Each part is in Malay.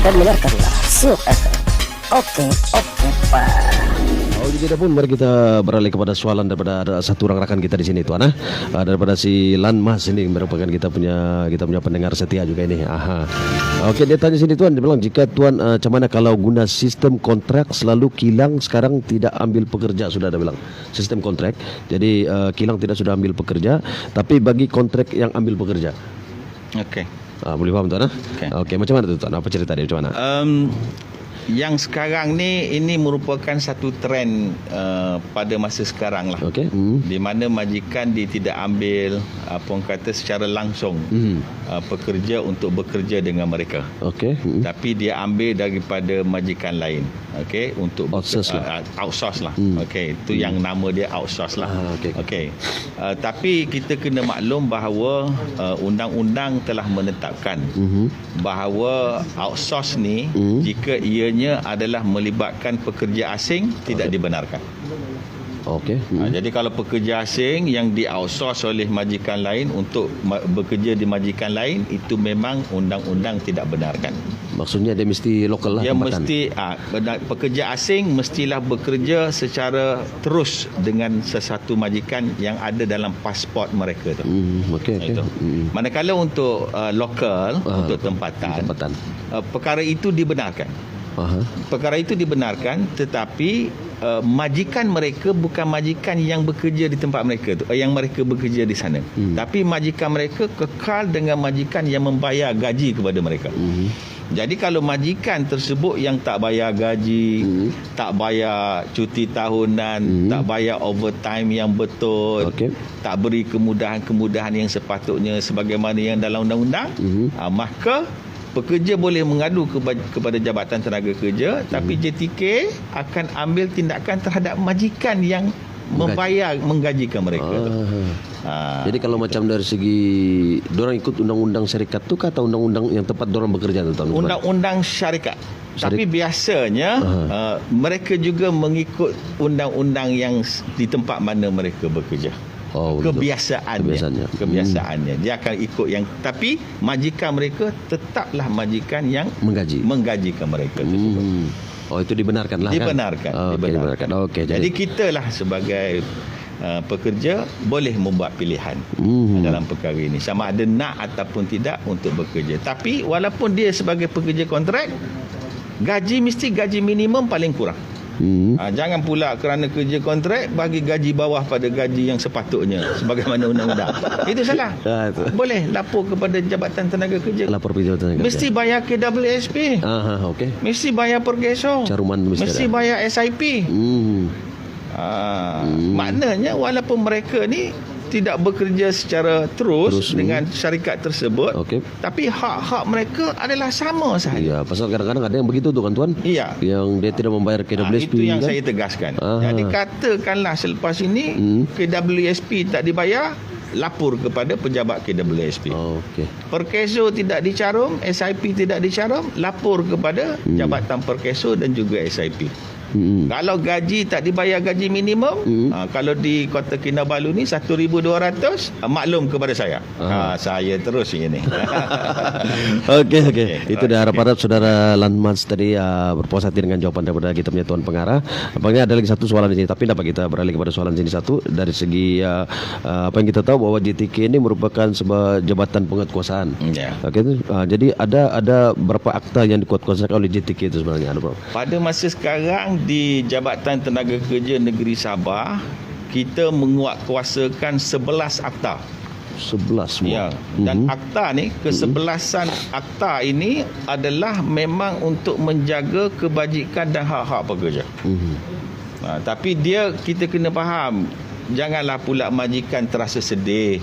dan dengarkanlah Siok FM. Oke, Pak. Oh, jadi pun mari kita beralih kepada soalan daripada ada satu orang rakan kita di sini tuan daripada si Lan Mas ini merupakan kita punya pendengar setia juga ini. Okey, dia tanya sini tuan, dia bilang jika tuan macam mana kalau guna sistem kontrak selalu kilang sekarang tidak ambil pekerja, sudah ada bilang sistem kontrak. Jadi kilang tidak sudah ambil pekerja tapi bagi kontrak yang ambil pekerja. Okey. Boleh faham tuan? Okey, macam mana tu tuan? Apa cerita dia macam mana? Yang sekarang ni ini merupakan satu trend pada masa sekarang lah. Okey. Di mana majikan dia tidak ambil apa orang kata secara langsung pekerja untuk bekerja dengan mereka. Okey. Tapi dia ambil daripada majikan lain. Okey, untuk outsource lah. Okey, itu yang nama dia outsource lah. Okey. Tapi kita kena maklum bahawa undang-undang telah menetapkan bahawa outsource ni jika ianya adalah melibatkan pekerja asing tidak dibenarkan. Okey. Jadi kalau pekerja asing yang di-outsource oleh majikan lain untuk bekerja di majikan lain, itu memang undang-undang tidak benarkan. Maksudnya dia mesti lokal lah. Dia tempatan. mesti pekerja asing mestilah bekerja secara terus dengan sesuatu majikan yang ada dalam pasport mereka tu. Okey. Itu. Manakala untuk lokal, untuk tempatan. Perkara itu dibenarkan. Perkara itu dibenarkan, tetapi majikan mereka bukan majikan yang bekerja di tempat mereka tu, yang mereka bekerja di sana. Tapi majikan mereka kekal dengan majikan yang membayar gaji kepada mereka. Jadi kalau majikan tersebut yang tak bayar gaji, tak bayar cuti tahunan, tak bayar overtime yang betul, tak beri kemudahan-kemudahan yang sepatutnya sebagaimana yang dalam undang-undang, maka pekerja boleh mengadu kepada Jabatan Tenaga Kerja, tapi JTK akan ambil tindakan terhadap majikan yang menggajikan mereka. Jadi kalau macam dari segi dorang ikut undang-undang syarikat tu ke atau undang-undang yang tempat dorang bekerja tu? Undang-undang syarikat. Tapi biasanya mereka juga mengikut undang-undang yang di tempat mana mereka bekerja. Kebiasaannya dia akan ikut yang, tapi majikan mereka tetaplah majikan yang menggajikan mereka tersebut. Itu dibenarkan lah. Dibenarkan. Okey. Jadi kita lah sebagai pekerja boleh membuat pilihan dalam perkara ini, sama ada nak ataupun tidak untuk bekerja. Tapi walaupun dia sebagai pekerja kontrak, gaji mesti gaji minimum paling kurang. Jangan pula kerana kerja kontrak bagi gaji bawah pada gaji yang sepatutnya sebagaimana undang-undang. Itu salah. Boleh lapor kepada Jabatan Tenaga Kerja. Mesti bayar KWSP. Mesti bayar pergeso. Mesti bayar SIP. Maknanya walaupun mereka ni tidak bekerja secara terus dengan syarikat tersebut, tapi hak-hak mereka adalah sama sahaja. Pasal kadang-kadang ada yang begitu tu kan tuan. Yang dia tidak membayar KWSP. Itu yang saya tegaskan. Jadi katakanlah selepas ini KWSP tak dibayar, lapor kepada pejabat KWSP. Perkeso tidak dicarum, SIP tidak dicarum, lapor kepada Jabatan Perkeso dan juga SIP. Kalau gaji tak dibayar gaji minimum, kalau di Kota Kinabalu ni 1,200, maklum kepada saya. Saya terus ini. Okey. Itu dah harap-harap saudara Lanmas tadi berpuas hati dengan jawapan daripada kita punya tuan pengarah. Apakah ada lagi satu soalan di sini, tapi dapat kita beralih kepada soalan sini satu dari segi apa yang kita tahu bahawa JTK ini merupakan sebuah jabatan penguatkuasaan. Jadi ada berapa akta yang dikuatkuasakan oleh JTK itu sebenarnya? Ada berapa? Pada masa sekarang di Jabatan Tenaga Kerja Negeri Sabah, kita menguatkuasakan 11 akta. 11 semua. Dan akta ni, kesebelasan akta ini adalah memang untuk menjaga kebajikan dan hak-hak pekerja. Tapi kita kena faham, janganlah pula majikan terasa sedih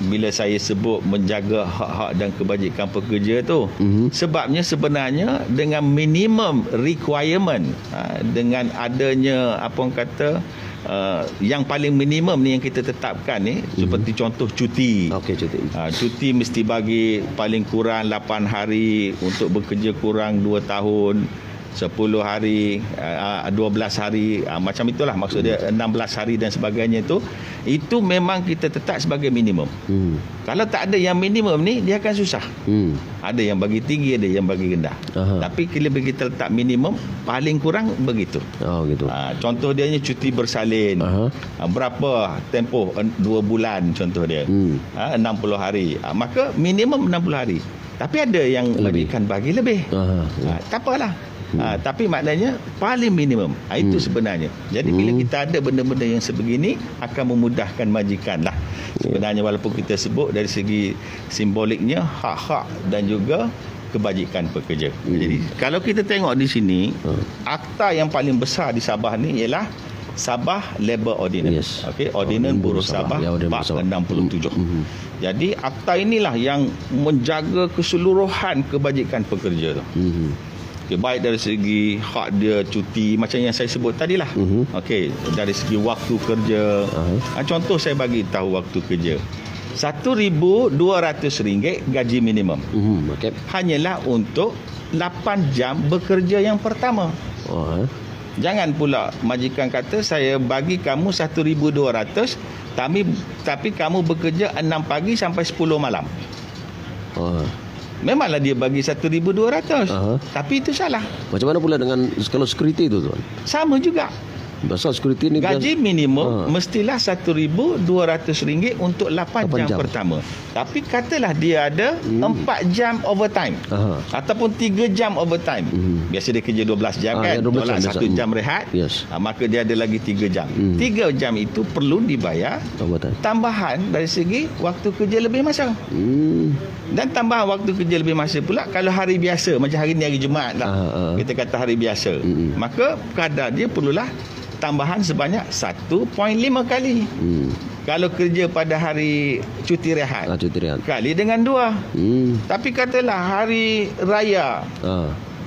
bila saya sebut menjaga hak-hak dan kebajikan pekerja tu. Sebabnya sebenarnya dengan minimum requirement, dengan adanya apa orang kata yang paling minimum ni yang kita tetapkan ni, seperti contoh cuti. Cuti mesti bagi paling kurang 8 hari, untuk bekerja kurang 2 tahun. 10 hari, 12 hari, macam itulah maksud dia, 16 hari dan sebagainya itu memang kita tetap sebagai minimum. Kalau tak ada yang minimum ni, dia akan susah. Ada yang bagi tinggi, ada yang bagi rendah. Tapi bila kita letak minimum, paling kurang begitu. Gitu. Contoh dia cuti bersalin. Berapa tempoh 2 bulan contoh dia. 60 hari. Maka minimum 60 hari. Tapi ada yang majikan bagi lebih. Tak apalah. Tapi maknanya paling minimum. Itu sebenarnya. Jadi bila kita ada benda-benda yang sebegini, akan memudahkan majikan lah. Sebenarnya walaupun kita sebut dari segi simboliknya hak-hak dan juga kebajikan pekerja. Jadi kalau kita tengok di sini, akta yang paling besar di Sabah ni ialah Sabah Labour Ordinance. Ordinance Buruh Sabah Bab 67. Jadi akta inilah yang menjaga keseluruhan kebajikan pekerja tu. Baik dari segi hak dia cuti macam yang saya sebut tadilah. Dari segi waktu kerja. Contoh saya bagi tahu waktu kerja. RM1,200 gaji minimum. Hanyalah untuk 8 jam bekerja yang pertama. Jangan pula majikan kata saya bagi kamu 1,200 tapi kamu bekerja 6 pagi sampai 10 malam. Memanglah dia bagi 1,200. Tapi itu salah. Macam mana pula dengan kalau security itu tuan? Sama juga. Pasal security ni gaji minimum mestilah RM1,200 untuk 8 jam pertama. Tapi katalah dia ada 4 jam overtime ataupun 3 jam overtime. Biasa dia kerja 12 jam kan, tolak 1 jam rehat. Maka dia ada lagi 3 jam. 3 jam itu perlu dibayar tambahan dari segi waktu kerja lebih masa. Dan tambahan waktu kerja lebih masa pula kalau hari biasa, macam hari ni hari Jumaat lah. Kita kata hari biasa. Maka kadar dia perlulah tambahan sebanyak 1.5 kali. Kalau kerja pada hari cuti rehat, kali dengan 2. Tapi katalah hari raya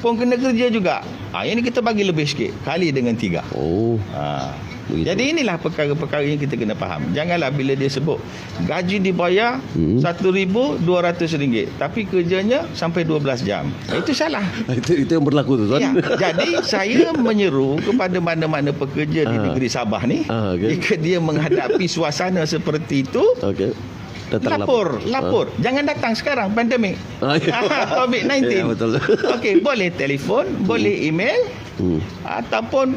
pun kena kerja juga. Yang ni kita bagi lebih sikit, kali dengan 3. Jadi inilah perkara-perkara yang kita kena faham. Janganlah bila dia sebut gaji dibayar RM1,200 tapi kerjanya sampai 12 jam. Itu salah. Itu yang berlaku tu tuan. Jadi saya menyeru kepada mana-mana pekerja di negeri Sabah ni, jika dia menghadapi suasana seperti itu, lapor. Jangan datang sekarang pandemik. COVID-19. Boleh telefon, boleh email, ataupun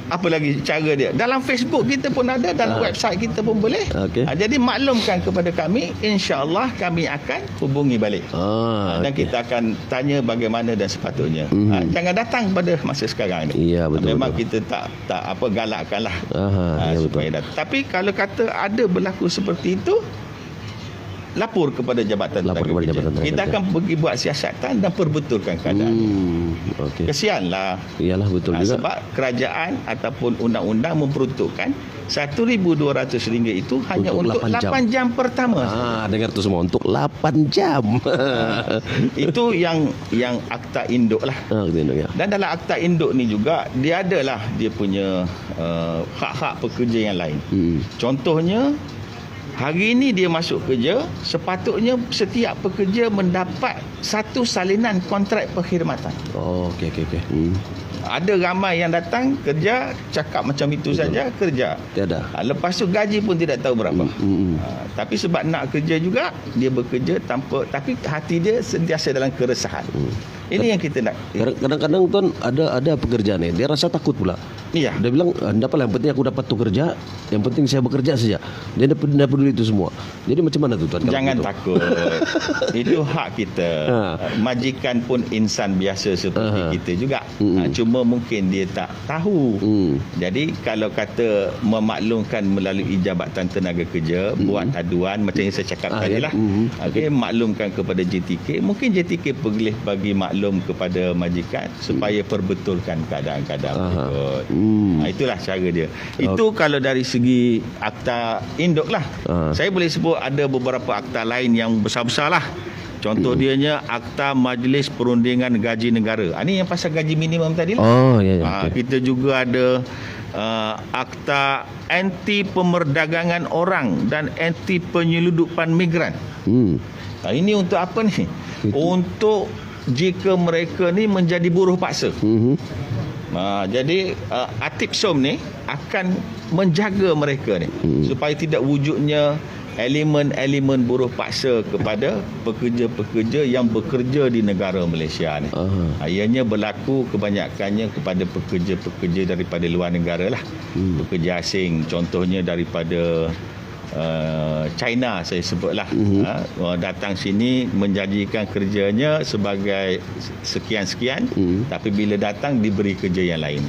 apa lagi cara dia. Dalam Facebook kita pun ada, dalam website kita pun boleh. Jadi maklumkan kepada kami, insya-Allah kami akan hubungi balik. Dan kita akan tanya bagaimana dan sepatutnya. Jangan datang pada masa sekarang ni. Memang kita tak galakkanlah. Supaya datang. Tapi kalau kata ada berlaku seperti itu, lapor kepada jabatan tenaga kerja. Kita akan pergi buat siasatan dan perbetulkan keadaan. Kesianlah. Iyalah, betul juga. Sebab kerajaan ataupun undang-undang memperuntukkan RM1,200 itu hanya untuk 8 jam pertama. Dengar tu semua, untuk 8 jam. Itu yang akta induk lah. Dan dalam akta induk ni juga dia adalah dia punya hak-hak pekerja yang lain. Contohnya, hari ini dia masuk kerja, sepatutnya setiap pekerja mendapat satu salinan kontrak perkhidmatan. Ada ramai yang datang kerja, cakap macam itu saja, kerja. Tiada. Lepas tu gaji pun tidak tahu berapa. Tapi sebab nak kerja juga, dia bekerja tanpa, tapi hati dia sentiasa dalam keresahan. Ini yang kita nak. Kadang-kadang tuan ada pekerja ni, dia rasa takut pula. Dia bilang, "Enggak apa, yang penting aku dapat tu kerja, yang penting saya bekerja saja." Dia tidak peduli itu semua. Jadi macam mana tu tuan? Jangan takut. Itu hak kita. Majikan pun insan biasa seperti kita juga. Cuma mungkin dia tak tahu. Jadi kalau kata memaklumkan melalui Jabatan Tenaga Kerja, buat aduan macam yang saya cakap tadi lah. Maklumkan kepada JTK, mungkin JTK boleh bagi maklum kepada majikan supaya perbetulkan keadaan-keadaan berikut. Itulah cara dia. Itu kalau dari segi akta induk lah. Saya boleh sebut ada beberapa akta lain yang besar-besar lah. Contoh dianya Akta Majlis Perundingan Gaji Negara. Ini yang pasal gaji minimum tadi lah. Kita juga ada Akta Anti Pemerdagangan Orang dan Anti Penyeludupan Migran. Ini untuk apa ni? Untuk jika mereka ni menjadi buruh paksa. Jadi Atip Som ni akan menjaga mereka ni supaya tidak wujudnya elemen-elemen buruh paksa kepada pekerja-pekerja yang bekerja di negara Malaysia ni. Ianya berlaku kebanyakannya kepada pekerja-pekerja daripada luar negara lah. Pekerja asing, contohnya daripada China saya sebutlah. Datang sini menjanjikan kerjanya sebagai sekian-sekian, tapi bila datang diberi kerja yang lain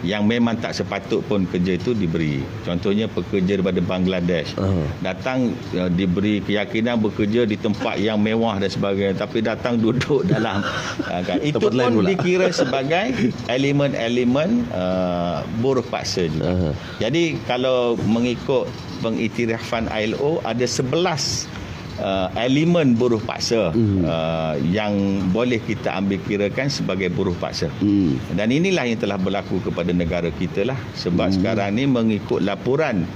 yang memang tak sepatut pun kerja itu diberi. Contohnya pekerja daripada Bangladesh datang diberi keyakinan bekerja di tempat yang mewah dan sebagainya, tapi datang duduk dalam itu pun dikira sebagai elemen-elemen buruh paksa juga. Jadi kalau mengikut pengiktirafan ILO ada 11 elemen buruh paksa yang boleh kita ambil kirakan sebagai buruh paksa. Dan inilah yang telah berlaku kepada negara kita lah. Sebab sekarang ni mengikut laporan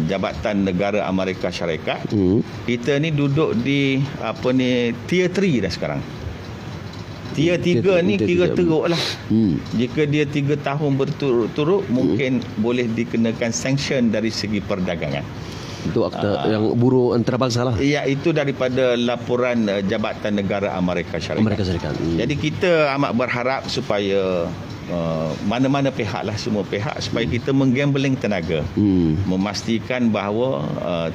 Jabatan Negara Amerika Syarikat, kita ni duduk di tier 3 dah sekarang. Tier 3 ni kira teruk lah. Jika dia 3 tahun berturut-turut mungkin boleh dikenakan sanction dari segi perdagangan. Itu akta yang buruh antarabangsa lah. Ya, itu daripada laporan Jabatan Negara Amerika Syarikat. Jadi kita amat berharap supaya mana-mana pihak lah, semua pihak, supaya kita menggambling tenaga, memastikan bahawa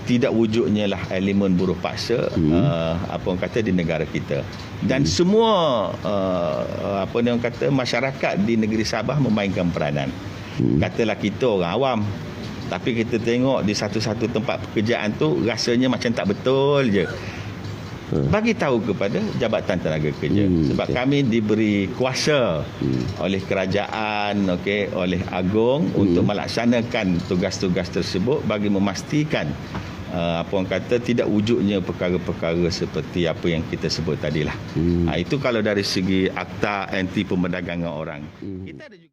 tidak wujudnya lah elemen buruh paksa apa orang kata di negara kita. Dan semua apa orang kata masyarakat di negeri Sabah memainkan peranan. Katalah kita orang awam, tapi kita tengok di satu-satu tempat pekerjaan tu rasanya macam tak betul je. Bagi tahu kepada Jabatan Tenaga Kerja, sebab kami diberi kuasa oleh kerajaan, oleh Agong untuk melaksanakan tugas-tugas tersebut bagi memastikan apa orang kata tidak wujudnya perkara-perkara seperti apa yang kita sebut tadilah. Itu kalau dari segi Akta Anti Pemerdagangan Orang. Kita ada juga